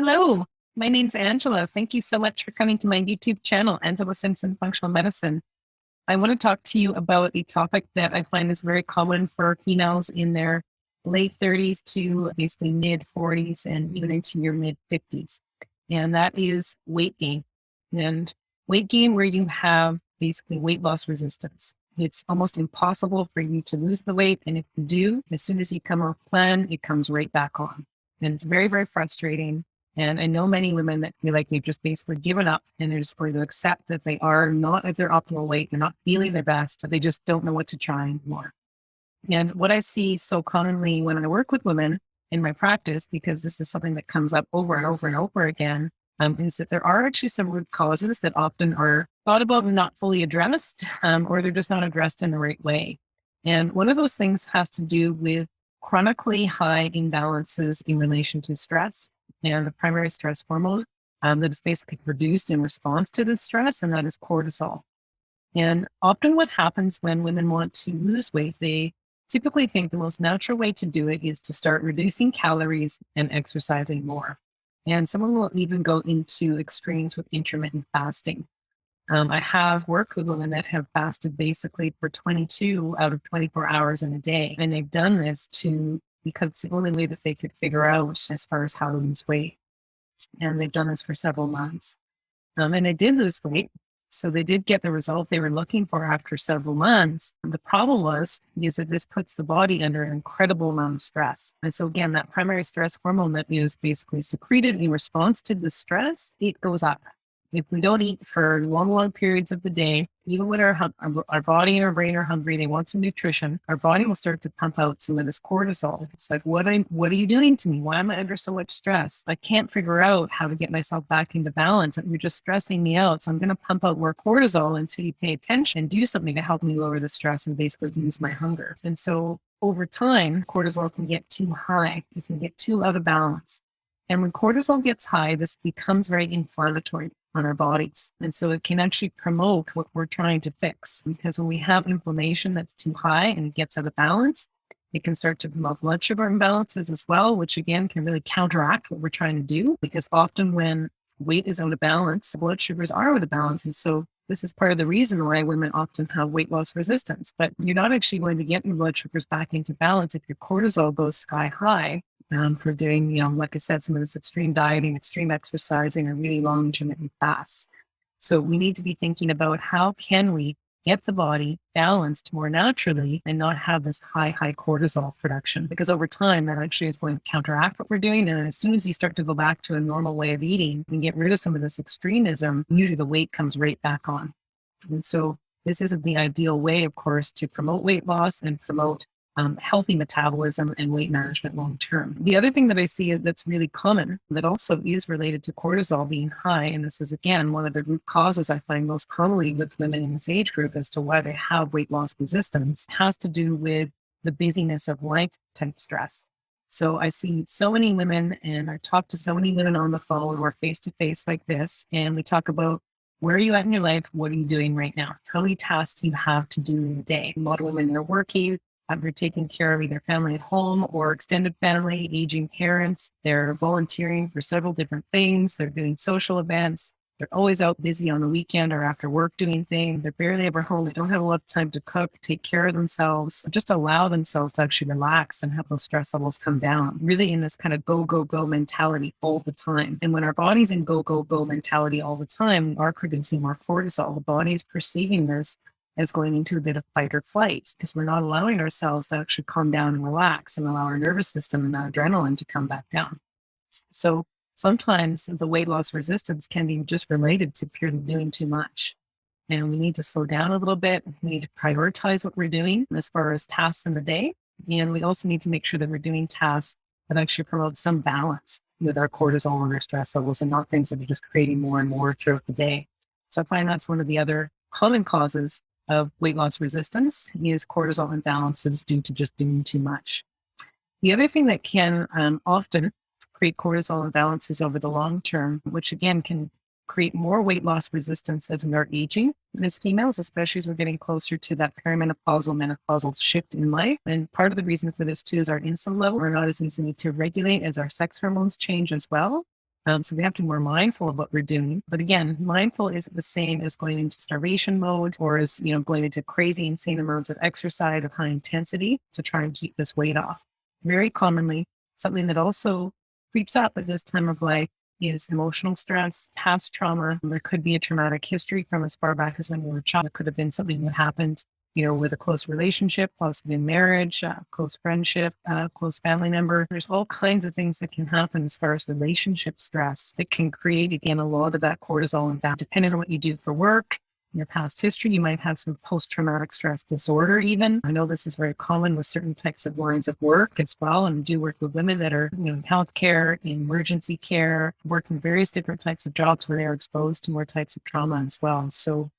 Hello, my name's Angela. Thank you so much for coming to my YouTube channel, Angela Simpson Functional Medicine. I want to talk to you about a topic that I find is very common for females in their late 30s to basically mid 40s and even into your mid 50s. And that is weight gain. And weight gain where you have basically weight loss resistance. It's almost impossible for you to lose the weight. And if you do, as soon as you come off plan, it comes right back on. And it's very, very frustrating. And I know many women that feel like they've just basically given up and they're just going to accept that they are not at their optimal weight. They're not feeling their best. They just don't know what to try anymore. And what I see so commonly when I work with women in my practice, because this is something that comes up over and over and over again, is that there are actually some root causes that often are thought about and not fully addressed, or they're just not addressed in the right way. And one of those things has to do with chronically high imbalances in relation to stress and the primary stress hormone that is basically produced in response to this stress, and that is cortisol. And often what happens when women want to lose weight, they typically think the most natural way to do it is to start reducing calories and exercising more. And someone will even go into extremes with intermittent fasting. I have worked with women that have fasted basically for 22 out of 24 hours in a day. And they've done this because it's the only way that they could figure out as far as how to lose weight. And they've done this for several months. And they did lose weight. So they did get the result they were looking for after several months. The problem is that this puts the body under an incredible amount of stress. And so again, that primary stress hormone that is basically secreted in response to the stress, it goes up. If we don't eat for long periods of the day, even when our body and our brain are hungry, they want some nutrition, our body will start to pump out some of this cortisol. It's like, what are you doing to me? Why am I under so much stress? I can't figure out how to get myself back into balance, and you're just stressing me out. So I'm going to pump out more cortisol until you pay attention and do something to help me lower the stress and basically ease my hunger. And so over time, cortisol can get too high. It can get too out of balance. And when cortisol gets high, this becomes very inflammatory on our bodies. And so it can actually promote what we're trying to fix. Because when we have inflammation that's too high and it gets out of balance, it can start to promote blood sugar imbalances as well, which again can really counteract what we're trying to do. Because often when weight is out of balance, blood sugars are out of balance. And so this is part of the reason why women often have weight loss resistance. But you're not actually going to get your blood sugars back into balance if your cortisol goes sky high. For doing, like I said, some of this extreme dieting, extreme exercising, or really long intermittent fasts. So we need to be thinking about how can we get the body balanced more naturally and not have this high cortisol production, because over time that actually is going to counteract what we're doing. And as soon as you start to go back to a normal way of eating and get rid of some of this extremism, usually the weight comes right back on. And so this isn't the ideal way, of course, to promote weight loss and promote healthy metabolism and weight management long term. The other thing that I see that's really common that also is related to cortisol being high, and this is again one of the root causes I find most commonly with women in this age group as to why they have weight loss resistance, has to do with the busyness of life type stress. So I see so many women, and I talk to so many women on the phone or face to face like this, and we talk about where are you at in your life? What are you doing right now? How many tasks do you have to do in a day? A lot of women are working. They're taking care of either family at home or extended family, aging parents. They're volunteering for several different things. They're doing social events. They're always out busy on the weekend or after work doing things. They're barely ever home. They don't have a lot of time to cook, take care of themselves, just allow themselves to actually relax and have those stress levels come down. Really in this kind of go mentality all the time. And when our body's in go mentality all the time, we are producing more cortisol. The body is perceiving this as going into a bit of fight or flight, because we're not allowing ourselves to actually calm down and relax and allow our nervous system and our adrenaline to come back down. So sometimes the weight loss resistance can be just related to purely doing too much. And we need to slow down a little bit. We need to prioritize what we're doing as far as tasks in the day. And we also need to make sure that we're doing tasks that actually promote some balance with our cortisol and our stress levels, and not things that are just creating more and more throughout the day. So I find that's one of the other common causes of weight loss resistance is cortisol imbalances due to just doing too much. The other thing that can often create cortisol imbalances over the long term, which again can create more weight loss resistance as we are aging as females, especially as we're getting closer to that perimenopausal, menopausal shift in life. And part of the reason for this too is our insulin level are not as easy to regulate as our sex hormones change as well. So we have to be more mindful of what we're doing. But again, mindful isn't the same as going into starvation mode or as, going into crazy, insane amounts of exercise of high intensity to try and keep this weight off. Very commonly, something that also creeps up at this time of life is emotional stress, past trauma. There could be a traumatic history from as far back as when you were a child. It could have been something that happened with a close relationship, possibly in marriage, close friendship, close family member. There's all kinds of things that can happen as far as relationship stress that can create, again, a lot of that cortisol and that. Depending on what you do for work, in your past history, you might have some post-traumatic stress disorder even. I know this is very common with certain types of lines of work as well, and do work with women that are in healthcare, in emergency care, working various different types of jobs where they're exposed to more types of trauma as well. So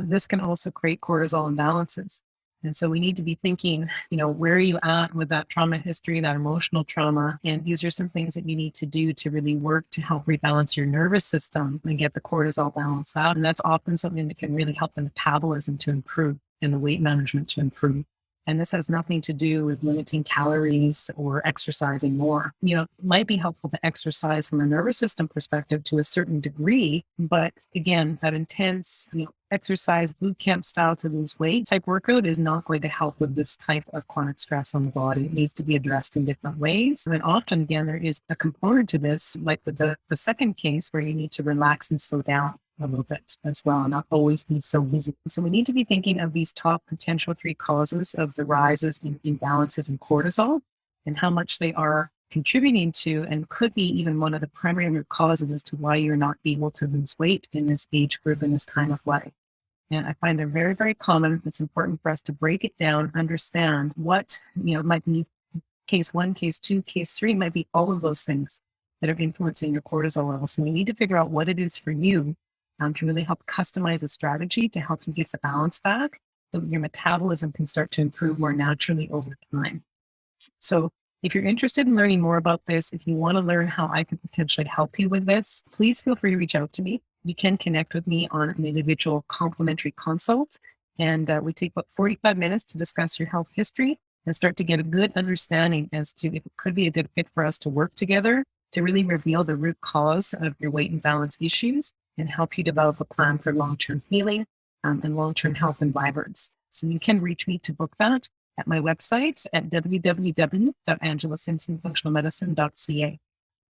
this can also create cortisol imbalances. And so we need to be thinking, where are you at with that trauma history, that emotional trauma? And these are some things that you need to do to really work to help rebalance your nervous system and get the cortisol balance out. And that's often something that can really help the metabolism to improve and the weight management to improve. And this has nothing to do with limiting calories or exercising more. It might be helpful to exercise from a nervous system perspective to a certain degree, but again, that intense, exercise boot camp style to lose weight type workout is not going to help with this type of chronic stress on the body. It needs to be addressed in different ways. And often, again, there is a component to this, like with the second case, where you need to relax and slow down a little bit as well, not always be so busy. So we need to be thinking of these top potential 3 causes of the rises in imbalances in cortisol and how much they are contributing to, and could be even one of the primary root causes as to why you're not able to lose weight in this age group, in this time of life. And I find they're very, very common. It's important for us to break it down, understand what, might be case 1, case 2, case 3, might be all of those things that are influencing your cortisol levels. So we need to figure out what it is for you to really help customize a strategy to help you get the balance back so that your metabolism can start to improve more naturally over time. So if you're interested in learning more about this, if you want to learn how I can potentially help you with this, please feel free to reach out to me. You can connect with me on an individual complimentary consult. And we take about 45 minutes to discuss your health history and start to get a good understanding as to if it could be a good fit for us to work together to really reveal the root cause of your weight imbalance issues and help you develop a plan for long-term healing and long-term health and vibrance. So you can reach me to book that at my website at www.angelasimpsonfunctionalmedicine.ca.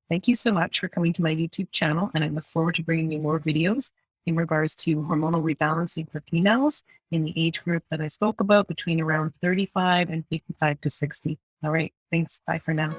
Thank you so much for coming to my YouTube channel, and I look forward to bringing you more videos in regards to hormonal rebalancing for females in the age group that I spoke about, between around 35 and 55 to 60. All right. Thanks. Bye for now.